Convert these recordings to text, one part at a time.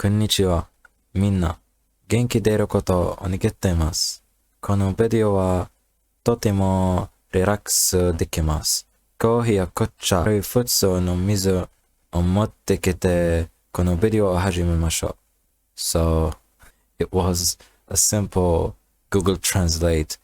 こんにちは。みんな、元気でいることを願っています。このビデオはとてもリラックスできます。コーヒーや紅茶、普通の水を持ってきて、このビデオを始めましょう。So, it was a simple Google Translate,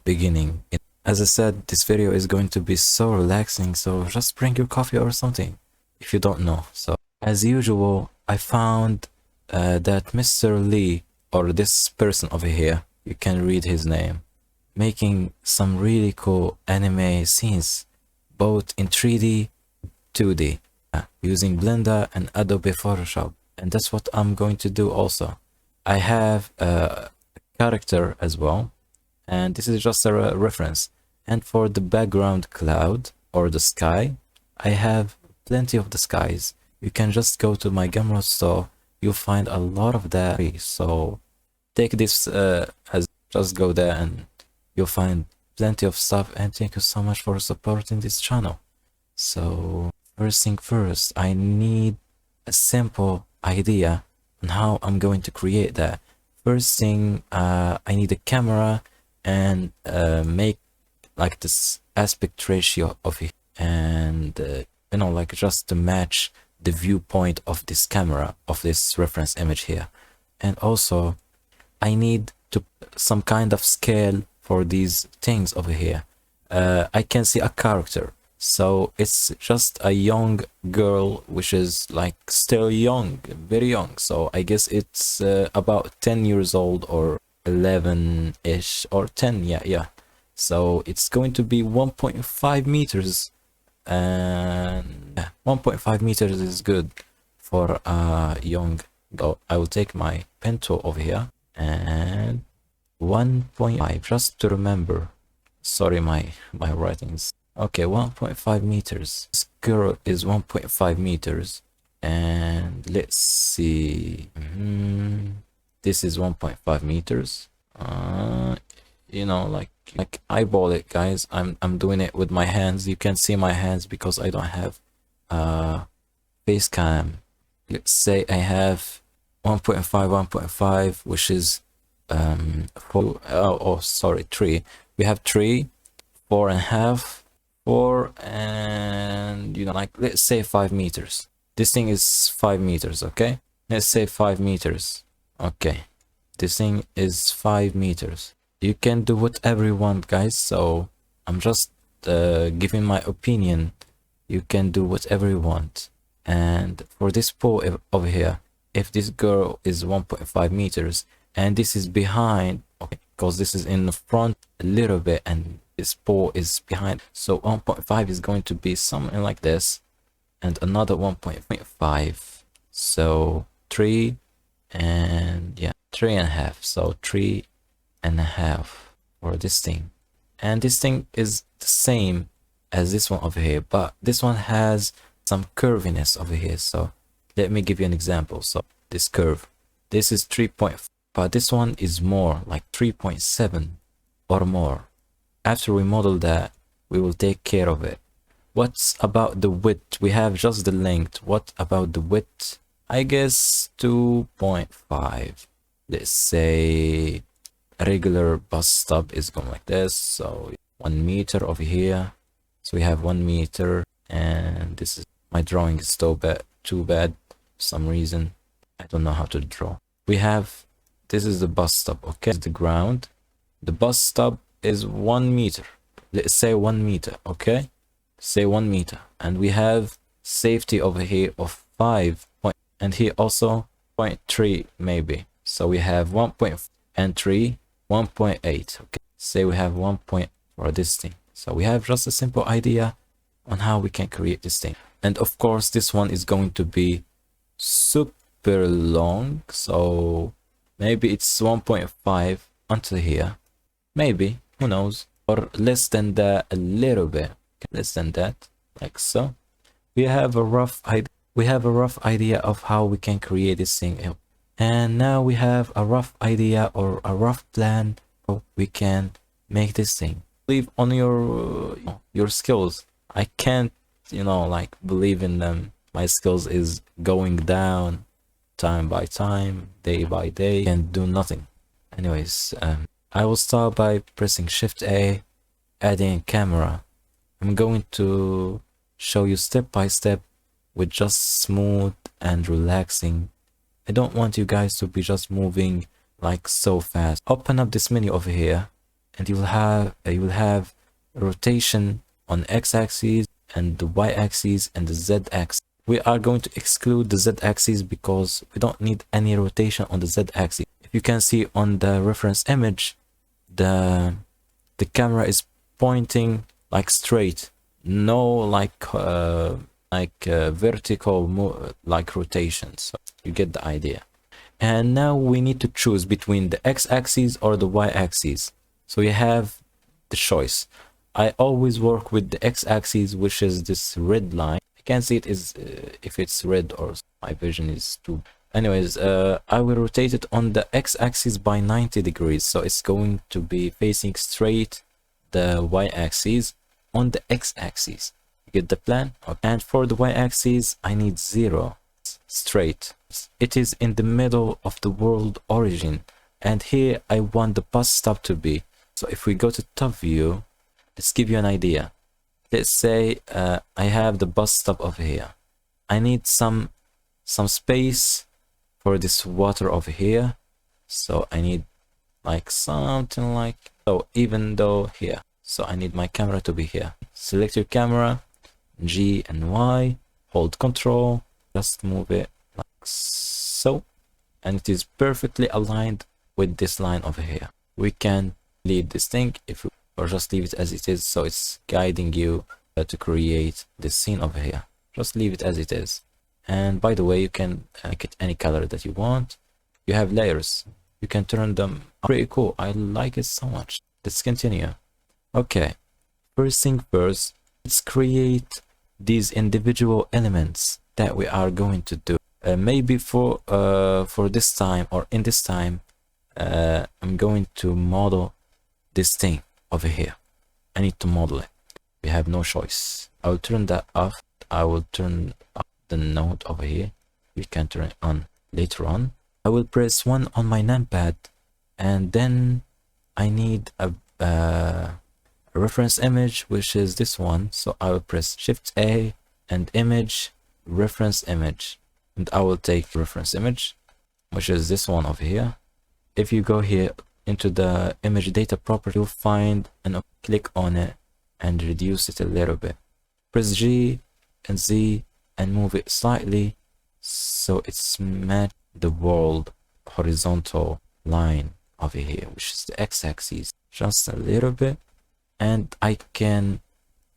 beginning. As I said, this video is going to be so relaxing, so just bring your coffee or something, if you don't know. So, as usual, I found that Mr. Lee, or this person over here, you can read his name, making some really cool anime scenes, both in 3D, 2D, using Blender and Adobe Photoshop. And that's what I'm going to do also. I have a character as well, and this is just a reference. And for the background cloud or the sky, I have plenty of the skies. You can just go to my gumroad store, you'll find a lot of that. So take this as just go there and you'll find plenty of stuff, and thank you so much for supporting this channel. So first thing first, I need a simple idea on how I'm going to create that. First thing, I need a camera and make like this aspect ratio of it, and like just to match the viewpoint of this camera, of this reference image here. And also I need to some kind of scale for these things over here. I can see a character, so it's just a young girl, which is like still young, very young. So I guess it's about 10 years old or 11-ish or 10. Yeah. So it's going to be 1.5 meters, and 1.5 meters is good for a young girl. I will take my pen tool over here, and 1.5, just to remember. Sorry, my writings. Okay, 1.5 meters. This girl is 1.5 meters, and let's see. This is 1.5 meters. Like eyeball it, guys. I'm doing it with my hands. You can see my hands because I don't have face cam. Let's say I have 1.5, which is 3. We have 3, 4.5, 4, and let's say 5 meters. This thing is 5 meters, okay? Let's say 5 meters. Okay, this thing is 5 meters. You can do whatever you want, guys, so I'm just giving my opinion. You can do whatever you want. And for this pole over here, if this girl is 1.5 meters and this is behind, okay, because this is in the front a little bit and this pole is behind, so 1.5 is going to be something like this, and another 1.5, so 3, and 3.5, so 3.5 for this thing. And this thing is the same as this one over here, but this one has some curviness over here. So let me give you an example. So this curve, this is 3.5, but this one is more like 3.7 or more. After we model that, we will take care of it. What's about the width? We have just the length. What about the width? I guess 2.5. Let's say a regular bus stop is going like this, so 1 meter over here. So we have 1 meter, and this is, my drawing is too bad for some reason. I don't know how to draw. We have, this is the bus stop, okay? This is the ground. The bus stop is 1 meter. Let's say 1 meter, okay? Say 1 meter. And we have safety over here of 5 point, and here also 0.3 maybe. So we have 1.5 and 3, 1.8. Okay, say we have 1 point for this thing. So we have just a simple idea on how we can create this thing. And of course, this one is going to be super long, so maybe it's 1.5 until here, maybe, who knows, or less than that, a little bit, less than that, like so. We have a rough idea of how we can create this thing. And now we have a rough idea or a rough plan how we can make this thing. Believe on your skills. I can't, believe in them. My skills is going down time by time, day by day, and do nothing. Anyways, I will start by pressing Shift A, adding camera. I'm going to show you step by step with just smooth and relaxing. I don't want you guys to be just moving like so fast. Open up this menu over here, and you will have rotation on x-axis and the y-axis and the z-axis. We are going to exclude the z-axis because we don't need any rotation on the z-axis. If you can see on the reference image, the camera is pointing like straight, no like vertical like rotations. So you get the idea. And now we need to choose between the x-axis or the y-axis. So you have the choice. I always work with the x-axis, which is this red line. I can't see it is if it's red or my vision is too. Anyways, I will rotate it on the x-axis by 90 degrees. So it's going to be facing straight the y-axis on the x-axis. You get the plan? Okay. And for the y-axis, I need 0, straight. It is in the middle of the world origin. And here I want the bus stop to be. So if we go to top view, let's give you an idea. Let's say I have the bus stop over here. I need some space for this water over here. So I need like something like, so even though here. So I need my camera to be here. Select your camera, G and Y, hold control, just move it like so. And it is perfectly aligned with this line over here. We can leave this thing if we, or just leave it as it is, so it's guiding you to create this scene over here. Just leave it as it is. And by the way, you can make it any color that you want. You have layers, you can turn them pretty cool. I like it so much. Let's continue. Okay, first thing first, let's create these individual elements that we are going to do. Maybe for this time, or in this time, I'm going to model this thing over here. I need to model it. We have no choice. I will turn that off. I will turn up the node over here. We can turn it on later on. I will press 1 on my numpad, and then I need a reference image, which is this one. So I will press Shift A and image, reference image, and I will take reference image, which is this one over here. If you go here into the image data property, you'll find and click on it and reduce it a little bit. Press G and Z and move it slightly so it's match the world horizontal line over here, which is the x-axis, just a little bit. And I can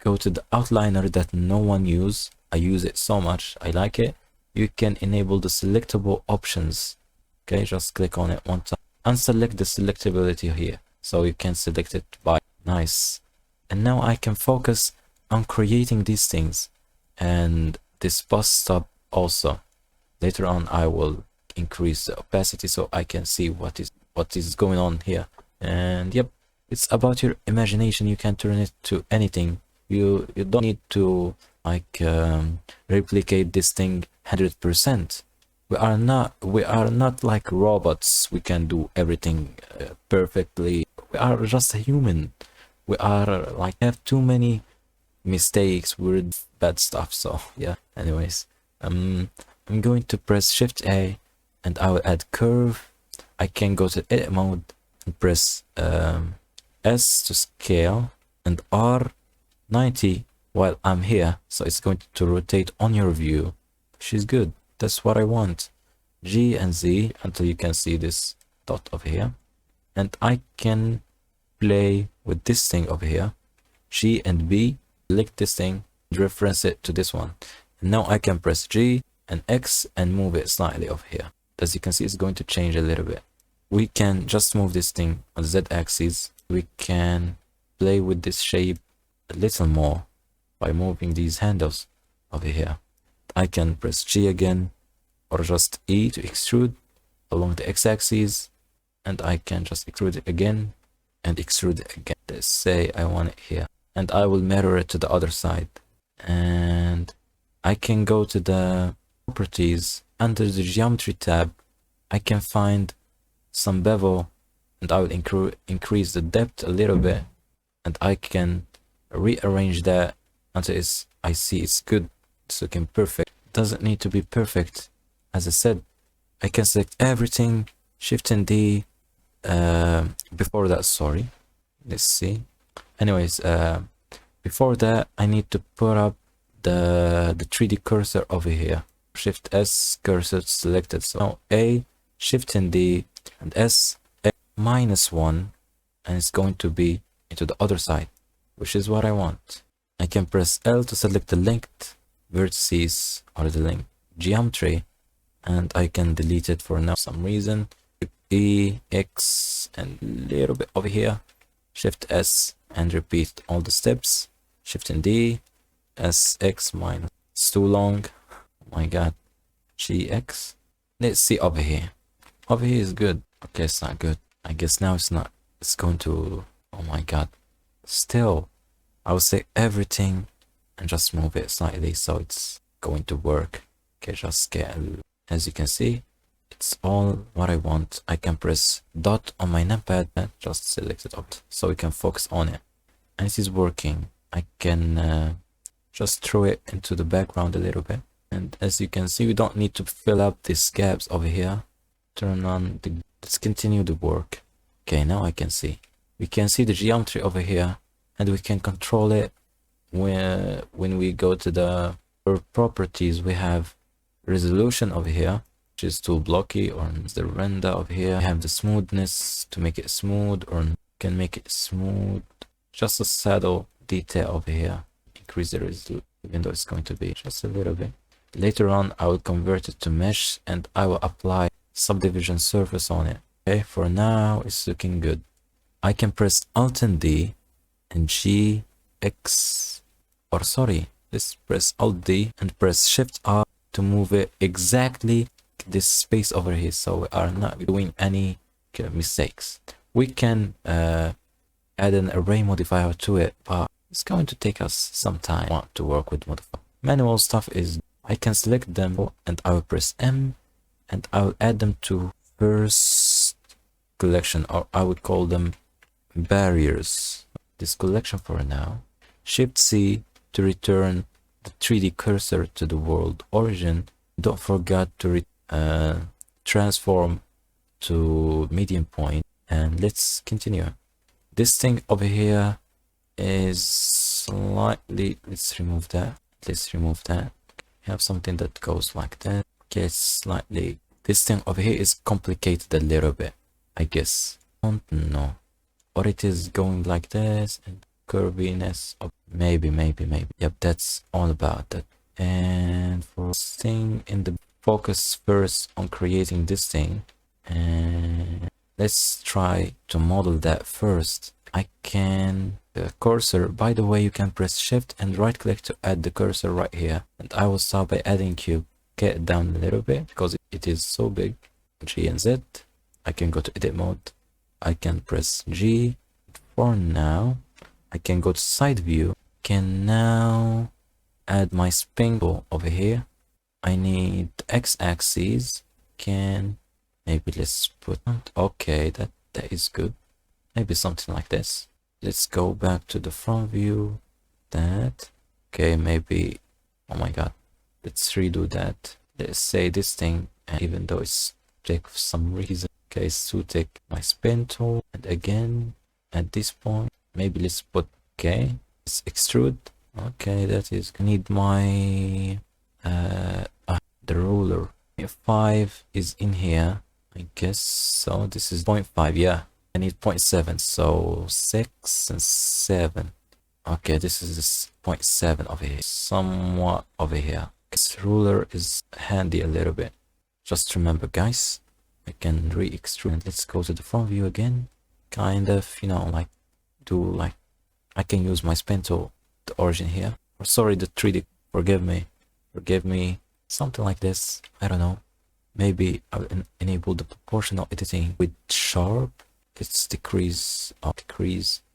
go to the outliner that no one use. I use it so much, I like it. You can enable the selectable options. Okay, just click on it one time. Unselect the selectability here, so you can select it by nice. And now I can focus on creating these things and this bus stop also. Later on I will increase the opacity so I can see what is going on here. And yep, it's about your imagination. You can turn it to anything. You don't need to like replicate this thing 100%. We are not like robots. We can do everything perfectly. We are just a human. We are like have too many mistakes, weird, bad stuff. So yeah. Anyways, I'm going to press Shift A, and I will add curve. I can go to edit mode and press S to scale and R 90 while I'm here. So it's going to rotate on your view, which is good. That's what I want. G and Z until you can see this dot over here. And I can play with this thing over here. G and B, select this thing, reference it to this one. And now I can press G and X and move it slightly over here. As you can see, it's going to change a little bit. We can just move this thing on the Z axis. We can play with this shape a little more by moving these handles over here. I can press G again, or just E to extrude along the x-axis, and I can just extrude it again and extrude it again. Let's say I want it here, and I will mirror it to the other side. And I can go to the properties under the geometry tab, I can find some bevel, and I will increase the depth a little bit, and I can rearrange that until I see it's good. It's looking perfect. It doesn't need to be perfect. As I said, I can select everything, Shift and D. Before that, sorry, let's see. Anyways, before that, I need to put up the 3D cursor over here. Shift S, cursor selected. So now A, Shift and D, and S, -1, and it's going to be into the other side, which is what I want. I can press L to select the linked vertices or the linked geometry, and I can delete it for now some reason. E, X, and a little bit over here. Shift S and repeat all the steps. Shift and D, S, X, minus. It's too long. Oh my god. GX. Let's see over here. Over here is good. Okay, it's not good. I guess now it's not. It's going to. Oh my god. Still, I will say everything and just move it slightly so it's going to work. Okay, just get. As you can see, it's all what I want. I can press dot on my numpad and just select it out so we can focus on it. And it is working. I can just throw it into the background a little bit. And as you can see, we don't need to fill up these gaps over here. Turn on the, let's continue the work. Okay, now I can see. We can see the geometry over here, and we can control it when we go to the properties. We have resolution over here, which is too blocky, or the render over here. We have the smoothness to make it smooth, or can make it smooth. Just a saddle detail over here. Increase the resolution, even though it's going to be just a little bit. Later on, I will convert it to mesh, and I will apply subdivision surface on it. Okay, for now, it's looking good. I can press Alt and D and G, X, or sorry, let's press Alt D and press Shift R to move it exactly this space over here, so we are not doing any mistakes. We can add an array modifier to it, but it's going to take us some time to work with modifier. Manual stuff is I can select them and I will press M and I will add them to first collection, or I would call them barriers. This collection for now. Shift C to return the 3D cursor to the world origin. Don't forget to transform to medium point, and let's continue. This thing over here is slightly, let's remove that. We have something that goes like that. Okay, it's slightly, this thing over here is complicated a little bit, I guess. I don't know. Or it is going like this, and curviness of maybe. Yep, that's all about that. And for this thing in the focus first on creating this thing, and let's try to model that first. I can the cursor, by the way, you can press shift and right click to add the cursor right here, and I will start by adding cube. Get it down a little bit because it is so big. G and Z. I can go to edit mode. I can press G. For now, I can go to side view. Can now add my spin tool over here. I need x-axis. Can maybe let's put, okay, that is good. Maybe something like this. Let's go back to the front view. That okay, maybe, oh my god, let's redo that. Let's say this thing, and even though it's take for some reason, okay, so take my spin tool, and again at this point maybe let's put, okay, let's extrude. Okay, that is, I need my the ruler. 5 is in here, I guess. So this is 0.5. yeah, I need 0.7, so 6 and 7. Okay, this is 0.7 over here, somewhat over here. This ruler is handy a little bit. Just remember, guys, I can re-extrude. Let's go to the front view again. Kind of, you know, like do like I can use my spin tool, the origin here. Or sorry, the 3D. Forgive me. Something like this. I don't know. Maybe I'll enable the proportional editing with sharp. Let's decrease the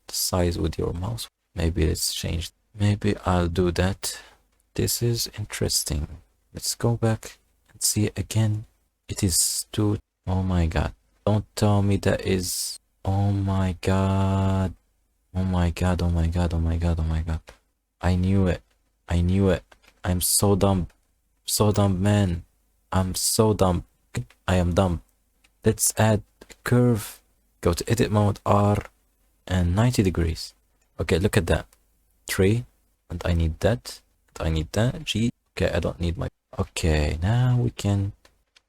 size with your mouse. Maybe it's changed. Maybe I'll do that. This is interesting. Let's go back See again, it is too. Oh my god, don't tell me that is. Oh my god, oh my god, oh my god, oh my god, oh my god. I knew it, I knew it. I'm so dumb, so dumb, man. I'm so dumb. I am dumb. Let's add a curve. Go to edit mode, R, and 90 degrees. Okay, look at that. 3, and I need that. I need that. G. Okay, I don't need my. Okay, now we can.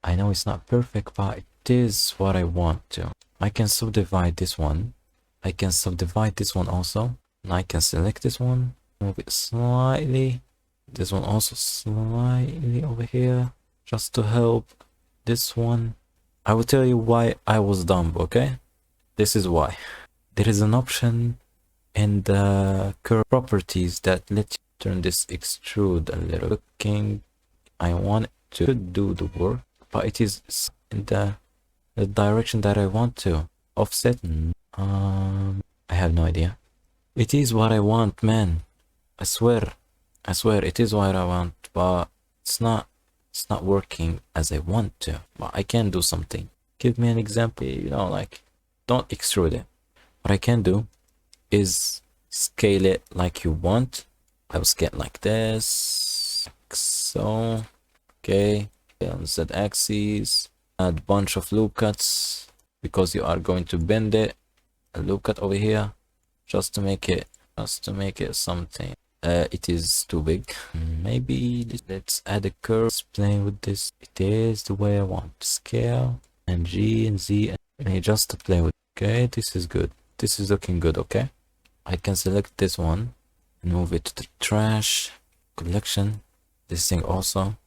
I know it's not perfect, but it is what I want to. I can subdivide this one. I can subdivide this one also. And I can select this one, move it slightly. This one also slightly over here, just to help this one. I will tell you why I was dumb, okay? This is why. There is an option in the curve properties that let you turn this extrude a little. Looking, I want it to do the work, but it is in the direction that I want to. Offset, I have no idea. It is what I want, man. I swear it is what I want, but it's not working as I want to. But I can do something. Give me an example, you know, like, don't extrude it. What I can do is scale it like you want. I will scale like this, like so. Okay, on Z axis, add bunch of loop cuts because you are going to bend it. A loop cut over here, just to make it something. It is too big. Maybe let's add a curve. Let's play with this. It is the way I want. Scale and G and Z and just to play with. Okay, this is good. This is looking good. Okay, I can select this one and move it to the trash collection. This thing also.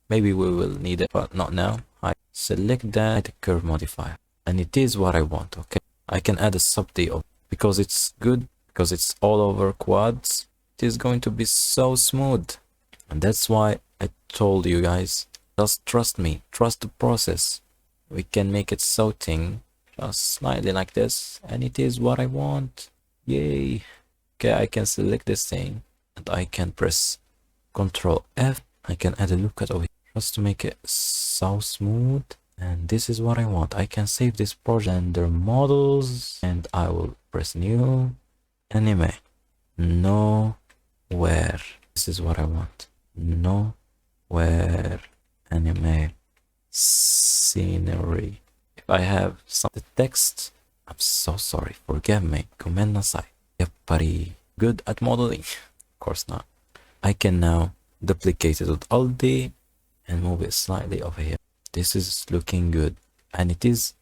Maybe we will need it, but not now. I select that, the curve modifier, and it is what I want. Okay, I can add a sub D because it's good, because it's all over quads. It is going to be so smooth, and that's why I told you guys, just trust me, trust the process. We can make it so thing, just slightly like this, and it is what I want. Yay. Okay, I can select this thing, and I can press Control F. I can add a loop cut over here just to make it so smooth, and this is what I want. I can save this project under models, and I will press new anime. Nowhere. This is what I want. Nowhere anime scenery. If I have some text, I'm so sorry. Forgive me. Gomennasai. Yappari. Good at modeling? Of course not. I can now duplicate it with Alt D and move it slightly over here. This is looking good, and it is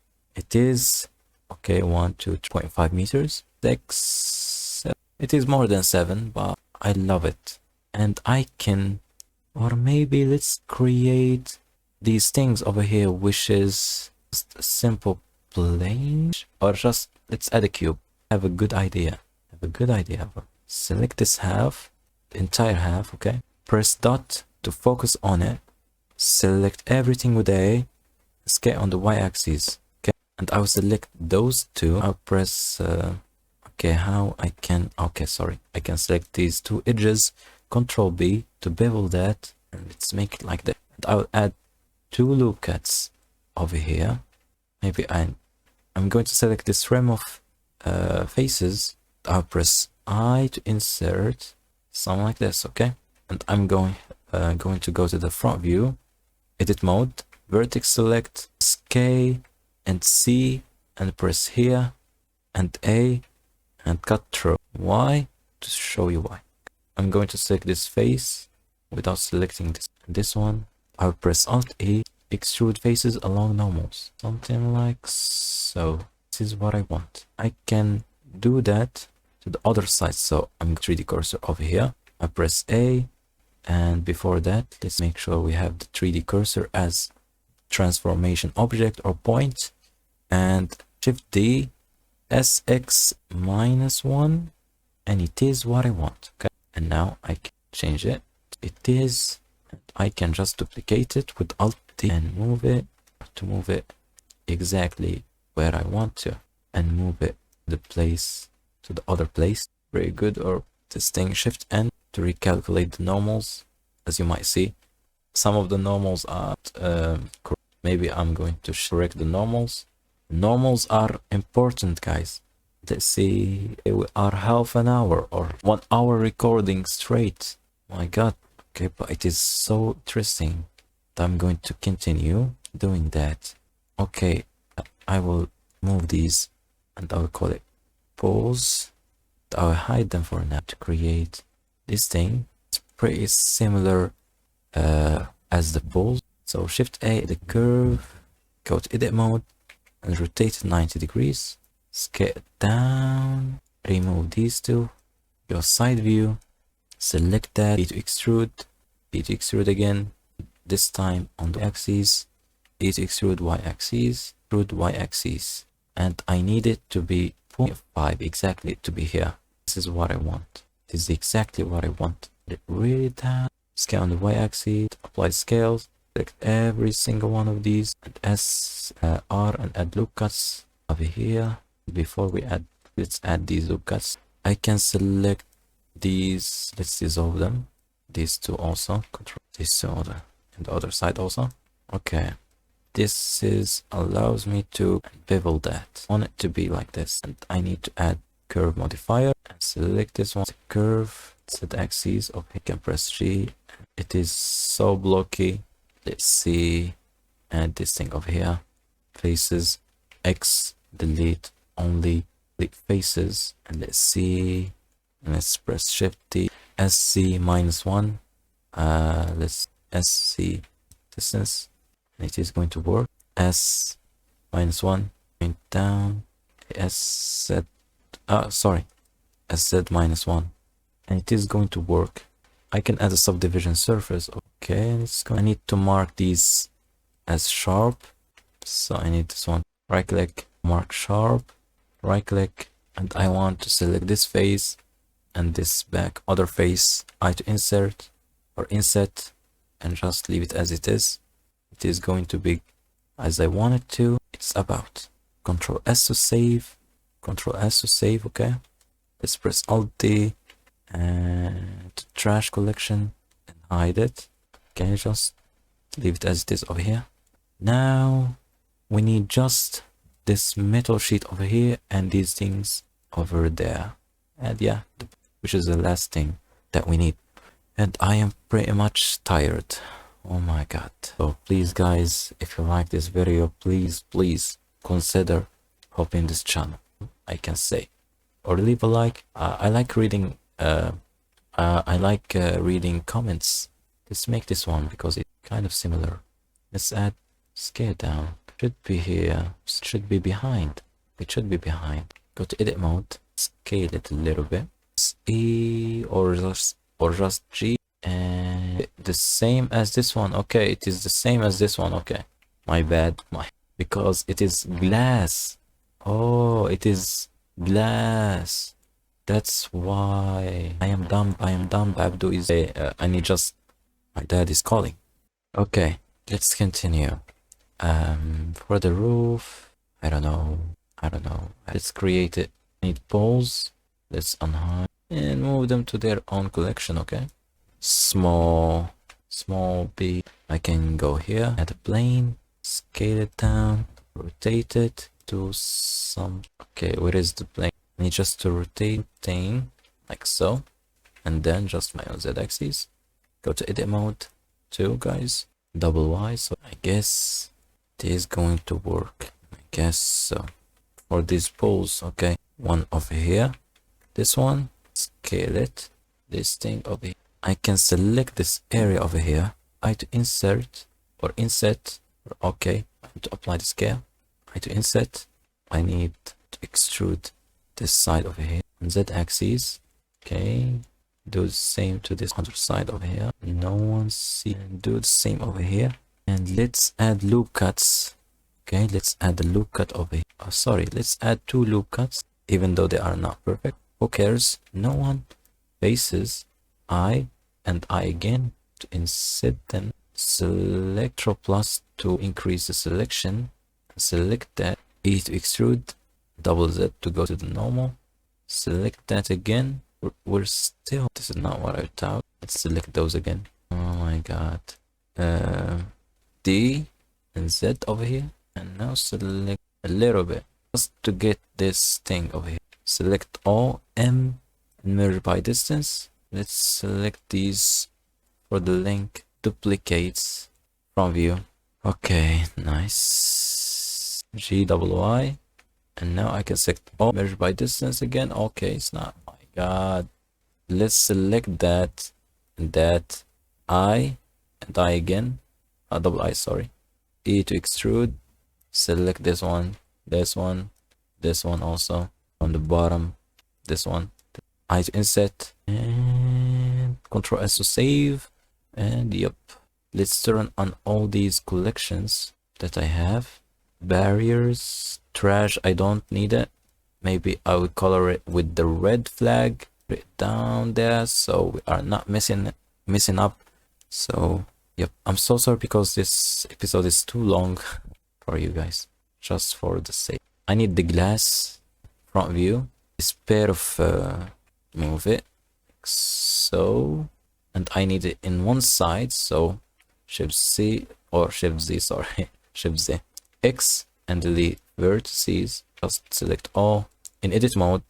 okay. 1, 2, 3.5 meters. 6, 7. It is more than 7, but I love it. And I can, or maybe let's create these things over here, which is just a simple plane, or just let's add a cube. Have a good idea. Select this half, the entire half. Okay. Press dot to focus on it. Select everything with A. Scale on the y-axis. Okay, and I will select those two. I'll press. Okay, how I can? Okay, sorry. I can select these two edges. Control B to bevel that, and let's make it like that. And I will add 2 loop cuts over here. Maybe I'm going to select this frame of faces. I'll press I to insert something like this. Okay. And I'm going to go to the front view, edit mode, vertex select, K and C, and press here, and A, and cut through. Why? To show you why. I'm going to select this face without selecting this one. I'll press Alt E, extrude faces along normals, something like so. This is what I want. I can do that to the other side. So I'm 3D cursor over here. I press A. And before that, let's make sure we have the 3D cursor as transformation object or point, and Shift D, SX -1, and it is what I want. Okay, and now I can change it. It is, I can just duplicate it with Alt D and move it to move it exactly where I want to, and move it the place to the other place. Very good. Or this thing Shift N to recalculate the normals, as you might see. Some of the normals are maybe I'm going to correct the normals. Normals are important, guys. Let's see, we are half an hour or 1 hour recording straight. My god. Okay, but it is so interesting. I'm going to continue doing that. Okay, I will move these and I will call it pause. I will hide them for now to create this thing. It's pretty similar as the pose. So Shift A, the curve, go to edit mode and rotate it 90 degrees. Scale it down, remove these two, go side view, select that, B to extrude again, this time on the axis, B to extrude y-axis, and I need it to be 0.5 exactly to be here. This is what I want. This is exactly what I want. Let it really down, scale on the y-axis, apply scales, select every single one of these, and R and add loop cuts over here. Before we add, let's add these loop cuts. I can select these, let's dissolve them. These two also, control this two other, and the other side also. Okay, this is allows me to bevel that. I want it to be like this, and I need to add curve modifier and select this one, curve, set axis of here, can press G. It is so blocky. Let's see, add this thing over here, faces, X, delete only faces, and let's see, let's press Shift T, SC -1, let's SC distance, and it is going to work. S -1, going down, SZ, sorry, SZ -1, and it is going to work. I can add a subdivision surface. Okay, I need to mark these as sharp, so I need this one. Right click, mark sharp, right click, and I want to select this face and this back other face. I to insert or inset and just leave it as it is. It is going to be as I want it to. It's about. Control S to save, Control S to save. Okay, let's press Alt D and trash collection and hide it. Okay, just leave it as it is over here. Now we need just this metal sheet over here and these things over there, and yeah, which is the last thing that we need. And I am pretty much tired. Oh my god. So please guys, if you like this video, please consider helping this channel, I can say, or leave a like. I like reading reading comments. Let's make this one because it's kind of similar. Let's add scale down. Should be here, should be behind. It should be behind. Go to edit mode, scale it a little bit. E or just G, and the same as this one. Okay, it is the same as this one. Okay, my bad, because it is glass. Oh, it is glass. That's why I am dumb. Abdu is I need just, my dad is calling. Okay, let's continue. For the roof, I don't know. Let's create it. Need poles. Let's unhide and move them to their own collection. Okay, small B. I can go here, add a plane, scale it down, rotate it to some. Okay, where is the plane? I need just to rotate thing like so, and then just my own Z axis. Go to edit mode too, guys. Double Y. So I guess it is going to work. I guess so. For these poles, okay, one over here. This one, scale it. This thing over here. I can select this area over here. I to insert or inset. Okay, I need to apply the scale. I to inset. I need to extrude this side over here on Z axis. Okay, do the same to this other side over here. No one see. Do the same over here. And let's add loop cuts. Okay, let's add the loop cut over here. Oh, sorry, let's add 2 loop cuts, even though they are not perfect. Who cares? No one. Faces, I, and I again to insert them. Select plus to increase the selection. Select that. E to extrude. Double Z to go to the normal. Select that again. We're still. This is not what I thought. Let's select those again. Oh my god. uh, D and Z over here, and now select a little bit just to get this thing over here. Select all M and merge by distance. Let's select these for the link. Duplicates from view. Okay, nice. G double Y, and now I can select all merge by distance again. Okay, it's not. Oh my God. Let's select that and that I and I again. Double I, sorry. E to extrude. Select this one, this one, this one also. On the bottom, this one. I to inset and Control S to save. And yep, let's turn on all these collections that I have. Barriers, trash, I don't need it. Maybe I will color it with the red flag. Put it down there so we are not messing up. So yep, I'm so sorry because this episode is too long for you guys. Just for the sake, I need the glass front view. This pair of move it so, and I need it in one side. So Shift C or Shift Z, sorry, Shift Z, X and delete vertices. Just select all in edit mode.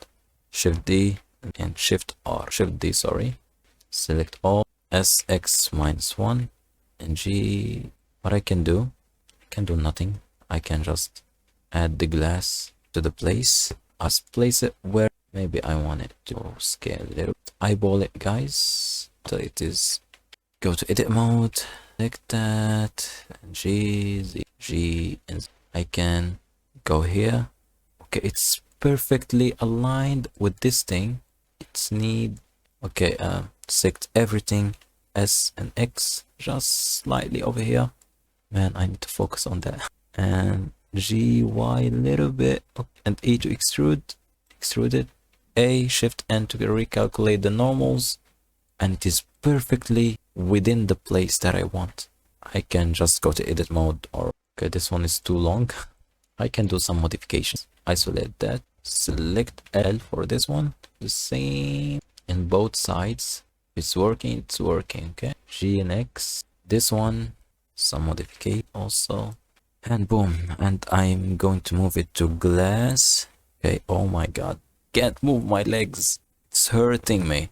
Shift D and Shift R, Shift D, sorry. Select all. SX -1 and G. What I can do nothing. I can just add the glass to the place. I'll place it where maybe I want it to scale a little. Eyeball it, guys, till it is. Go to edit mode, like that, G, Z, G, and I can go here. Okay, it's perfectly aligned with this thing. It's need. Okay, select everything, S and X, just slightly over here. Man, I need to focus on that. And G, Y a little bit, and E to extrude it. A, Shift N to recalculate the normals, and it is perfectly within the place that I want. I can just go to edit mode, or okay, this one is too long. I can do some modifications. Isolate that, select L for this one, the same in both sides. It's working, okay. G and X, this one, some modification also, and boom. And I'm going to move it to glass. Okay, oh my God, can't move my legs, it's hurting me.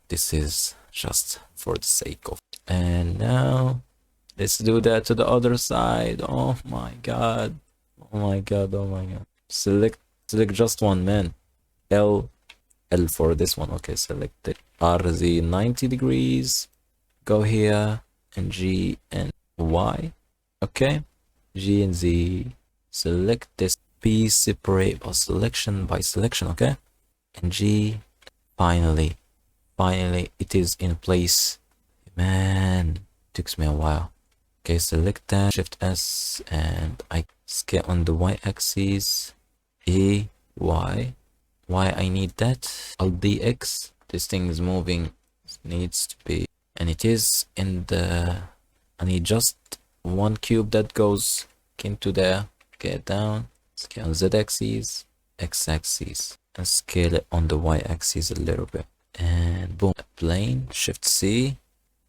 This is just for the sake of. And now let's do that to the other side. Oh my God, oh my God, oh my God. Select just one, man. L for this one. Okay, select it. RZ 90 degrees. Go here and G and Y. Okay, G and Z. Select this. P separate or selection by selection. Okay, and G. Finally it is in place. Man, takes me a while. Okay, select that. Shift S and I scale on the Y axis. A Y. Why I need that? Alt DX. This thing is moving. It needs to be, and it is in the. I need just one cube that goes into there. Get down. Scale on Z axis, X axis, and scale it on the Y axis a little bit. And boom, plane. Shift C.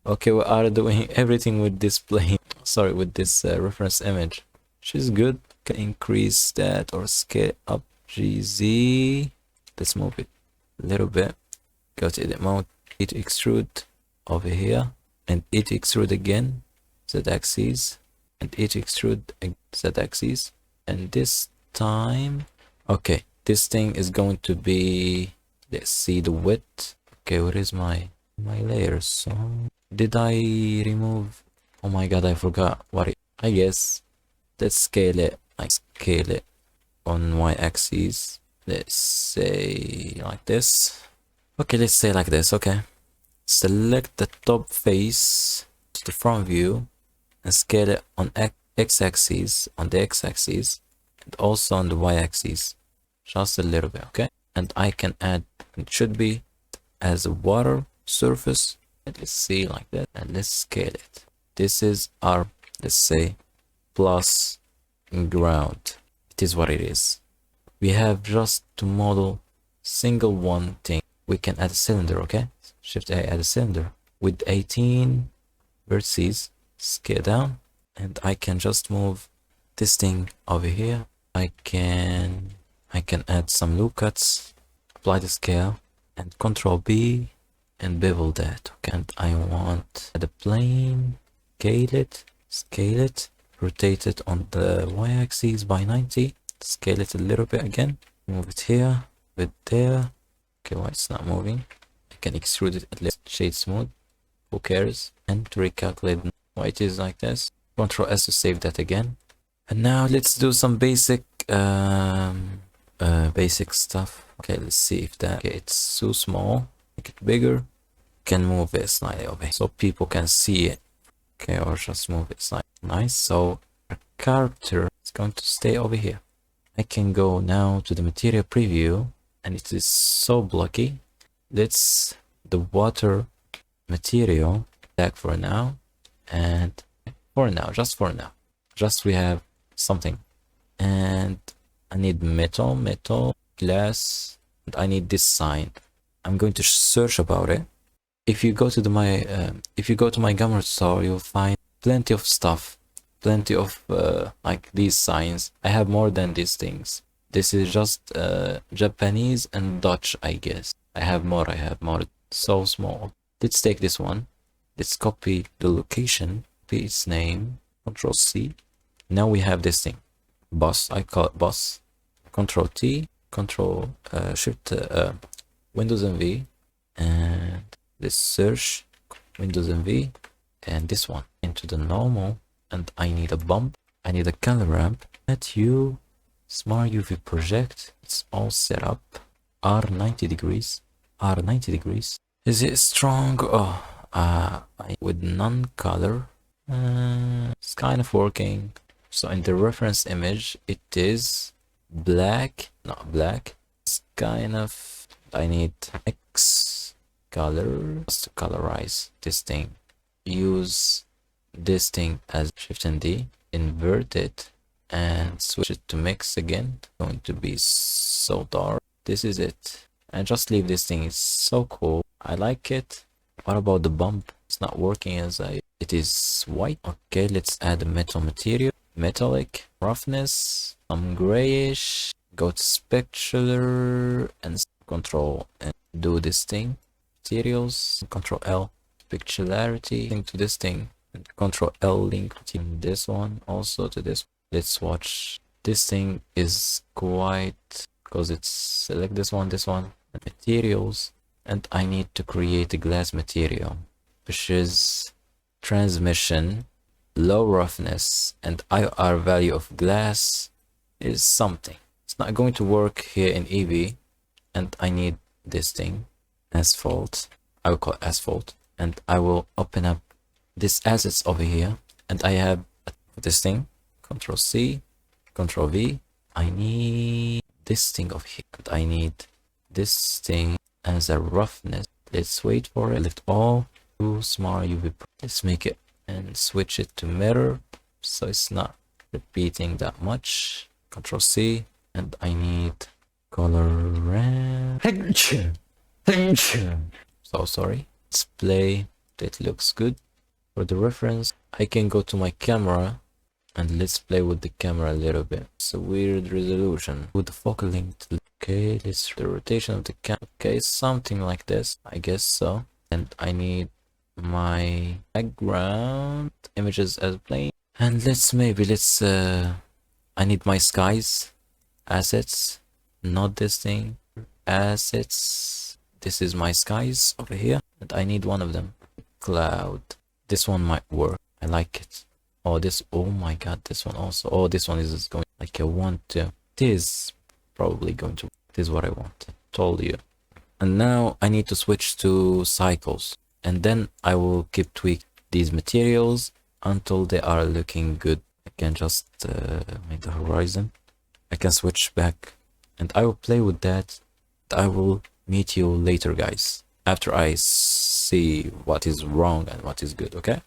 Okay, we are doing everything with this plane. Sorry, with this reference image, which is good. Can increase that or scale up. GZ. Let's move it a little bit. Go to edit mode. It extrude over here, and it extrude again. Z axis, and it extrude Z axis, and this time, okay, this thing is going to be. Let's see the width. Okay, where is my layers? So did I remove? Oh my God, I forgot what it. I guess let's scale it. I scale it on Y axis. Let's say like this. Okay, let's say like this. Okay, select the top face, the front view, and scale it on X axis, on the X axis, and also on the Y axis, just a little bit. Okay, and I can add. It should be as a water surface. And let's see like that, and let's scale it. This is our, let's say, plus ground. It is what it is. We have just to model single one thing. We can add a cylinder. Okay, Shift A, add a cylinder with 18 vertices. scale down, and I can just move this thing over here. I can add some loop cuts, apply the scale, and Control B and bevel that. Okay, and I want the plane, scale it, rotate it on the y-axis by 90, scale it a little bit again, move it here, with there. Okay, why it's not moving? I can extrude it at least shade smooth, who cares? And to recalculate why it is like this, Control S to save that again. And now let's do some basic basic stuff. Okay, let's see if that, okay, it's too small, make it bigger, can move it slightly over so people can see it. Okay, or just move it slightly. Nice. So our character is going to stay over here. I can go now to the material preview, and it is so blocky. Let's the water material back for now, and for now, just for now, just we have something, and I need metal, glass, and I need this sign. I'm going to search about it. If you go to my Gumroad store, you'll find plenty of stuff, plenty of like these signs. I have more than these things. This is just Japanese and Dutch, I guess. I have more. So small. Let's take this one. Let's copy the location, copy its name, Control C. Now we have this thing, boss. I call it boss. Control T, Control Shift, Windows and V, and let's search Windows and V, and this one into the normal, and I need a bump. I need a color ramp. Let you Smart UV project. It's all set up. R90 degrees. R90 degrees. Is it strong? Oh, with none color. It's kind of working. So in the reference image, it is black, not black. It's kind of, I need X color just to colorize this thing. Use this thing as Shift and D, invert it, and switch it to mix again. It's going to be so dark. This is it. And just leave this thing. It's so cool. I like it. What about the bump? It's not working as it is white. Okay, let's add a metal material. Metallic, roughness, some grayish. Go to specular and Control and do this thing. Materials, Control L, specularity, link to this thing, and Control L link to this one, also to this. Let's watch. This thing is quite, because it's select this one, and materials, and I need to create a glass material, which is transmission, low roughness, and IR value of glass is something. It's not going to work here in Eevee, and I need this thing, asphalt. I will call it asphalt, and I will open up this assets over here, and I have this thing. Control C, Control V. I need this thing over here, and I need this thing as a roughness. Let's wait for it. Lift all to Smart UV. Let's make it and switch it to mirror, so it's not repeating that much. Control C, and I need color ramp. So sorry. Display. That looks good. For the reference, I can go to my camera and let's play with the camera a little bit. It's a weird resolution. With the focal length. Okay, let's the rotation of the camera. Okay, something like this. I guess so. And I need my background images as plane. And let's I need my skies assets, not this thing. Assets. This is my skies over here, and I need one of them. Cloud. This one might work. I like it. Oh, oh my god, this one also. Oh, this one is going like a 1, 2. This is probably going to. This is what I want. Told you. And now I need to switch to cycles, and then I will keep tweak these materials until they are looking good. I can just make the horizon. I can switch back, and I will play with that. I will meet you later, guys, after I see what is wrong and what is good. Okay.